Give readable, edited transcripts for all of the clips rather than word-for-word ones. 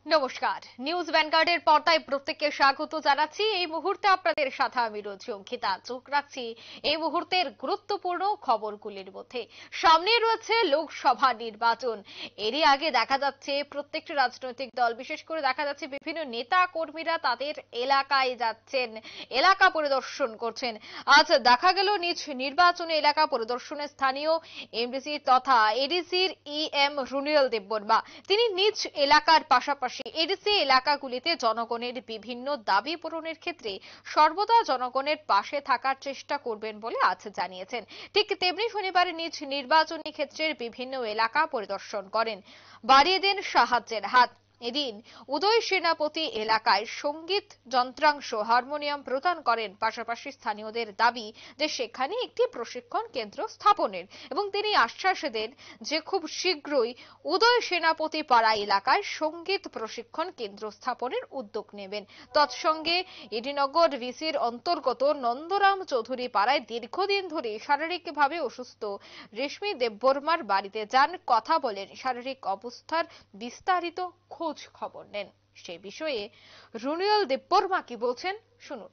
নমস্কার, নিউজ ভ্যানগার্ডের পর্দায় প্রত্যেককে স্বাগত জানাচ্ছি। এই মুহূর্তে আপনাদের সাথে আমি রয়েছি অঙ্কিতা। চোখ রাখছি এই মুহূর্তের গুরুত্বপূর্ণ খবরগুলির মধ্যে। সামনে রয়েছে লোকসভা নির্বাচন। এরই আগে দেখা যাচ্ছে প্রত্যেকটি রাজনৈতিক দল, বিশেষ করে দেখা যাচ্ছে বিভিন্ন নেতা কর্মীরা তাদের এলাকায় যাচ্ছেন, এলাকা পরিদর্শন করছেন। আজ দেখা গেল নিজ নির্বাচনী এলাকা পরিদর্শনে স্থানীয় এমডিসি তথা এডিসির ইএম রুনিয়াল দেববর্মা। তিনি নিজ এলাকার পাশাপাশি এডিসি এলাকাগুলিতে জনগণের বিভিন্ন দাবি পূরণের ক্ষেত্রে সর্বদা জনগণের পাশে থাকার চেষ্টা করবেন বলে আজ জানিয়েছেন। ঠিক তেমনি শনিবার নিজ নির্বাচনী ক্ষেত্রের বিভিন্ন এলাকা পরিদর্শন করেন, বাড়িয়ে দেন সাহায্যের হাত। এদিন উদয় সেনাপতি এলাকায় সঙ্গীত যন্ত্রাংশ হারমোনিয়াম প্রদান করেন। পাশাপাশি স্থানীয়দের দাবি যে সেখানে একটি প্রশিক্ষণ কেন্দ্র স্থাপনের, এবং তিনি আশ্বাস দেন যে খুব শীঘ্রই উদয় সেনাপতি পাড়া এলাকায় সঙ্গীত প্রশিক্ষণ কেন্দ্র স্থাপনের উদ্যোগ নেবেন। তৎসঙ্গে এডিনগর ভিসির অন্তর্গত নন্দরাম চৌধুরী পাড়ায় দীর্ঘদিন ধরে শারীরিকভাবে অসুস্থ রেশমি দেববর্মার বাড়িতে যান, কথা বলেন, শারীরিক অবস্থার বিস্তারিত খোঁজ খবর নেন। সেই বিষয়ে রুনিয়াল দেববর্মা কি বলছেন শুনুন।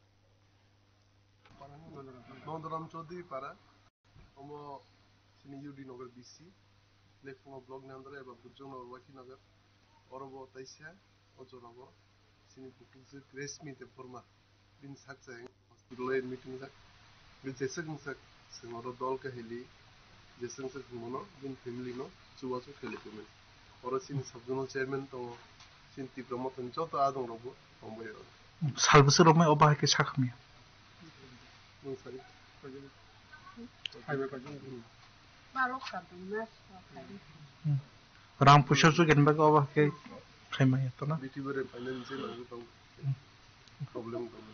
নন্দরাম চৌধুরী পাড়া ইউডি নগর বিসি লেফুঙ্গ ব্লক নেন্দ্রা এবার বুজনগর ওয়াকিনগর অরব তাইসা অজনব সিনি বুকুজুক রেশমি দেববর্মা বিন সাকজা হসপিটাল মিটিং जाक जेसंसक सिंगर दल कहली जेसंसक मोनो बिन फैमिली नो जुवासो खेलेकमेन और सिनि सबजोनल चेयरमैन दङ सिन्ति प्रमोटन जत आदं रबो हमबयो 살부스 로메 오바하게 사카미 नोंसारि रामपुशा जो गेनबाग ओबाहाके खायमाय तोना बिटिबरे फाइनान्सियल आरो दं प्रब्लेम दं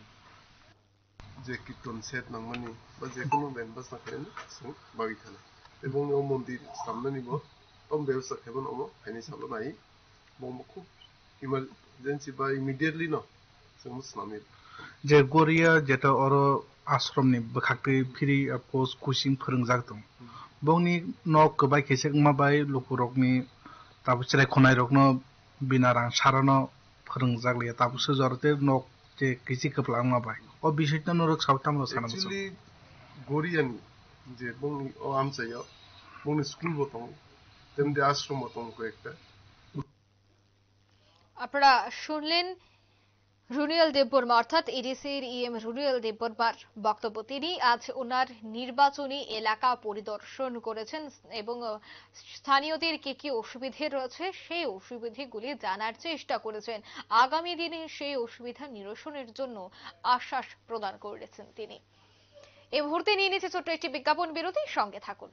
যে কীর্তন সেট নামনি বা যে কোনো মেম্বার্স নাকেন সং বাগিখানা এবং ও মন্দির সামনে নিব ওম ব্যবস্থা কেবল ওম ফাইনি সালো নাই মম খুব ইমার্জেন্সি বা ইমিডিয়েটলি ন जों মুসলামির যে গরিয়া যেটা অর আশ্রমনি বখাকতে ফিরি পোস্ট কুচিং फोरोंजाक दं बंनि नक गबाय केसे माबाय लुकुरकनि ताबुसराय खनाय रकनो बिनारां सारानो फोरोंजाकलिया ताबुसो जरते नक जे किसी कपला माबाय ओ बिसैतनो नरक सावतामो सानामो एक्चुअली गोरियानि जे बंनि ओ आमचायाव बंनि स्कुल बतং তেমনি আশ্রম বতং কয়েকটা। আপনারা শুনলেন রুনিয়াল দেববর্মা অর্থাৎ এডিসির ইএম রুনিয়াল দেববর্মার বক্তব্য। তিনি আজ ওনার নির্বাচনী এলাকা পরিদর্শন করেছেন এবং স্থানীয়দের কি কি অসুবিধে রয়েছে সেই অসুবিধাগুলি জানার চেষ্টা করেছেন। আগামী দিনে সেই অসুবিধা নিরসনের জন্য আশ্বাস প্রদান করেছেন তিনি। এই মুহূর্তে নিয়ে নিচ্ছে ছোট্ট একটি বিজ্ঞাপন বিরতি, সঙ্গে থাকুন।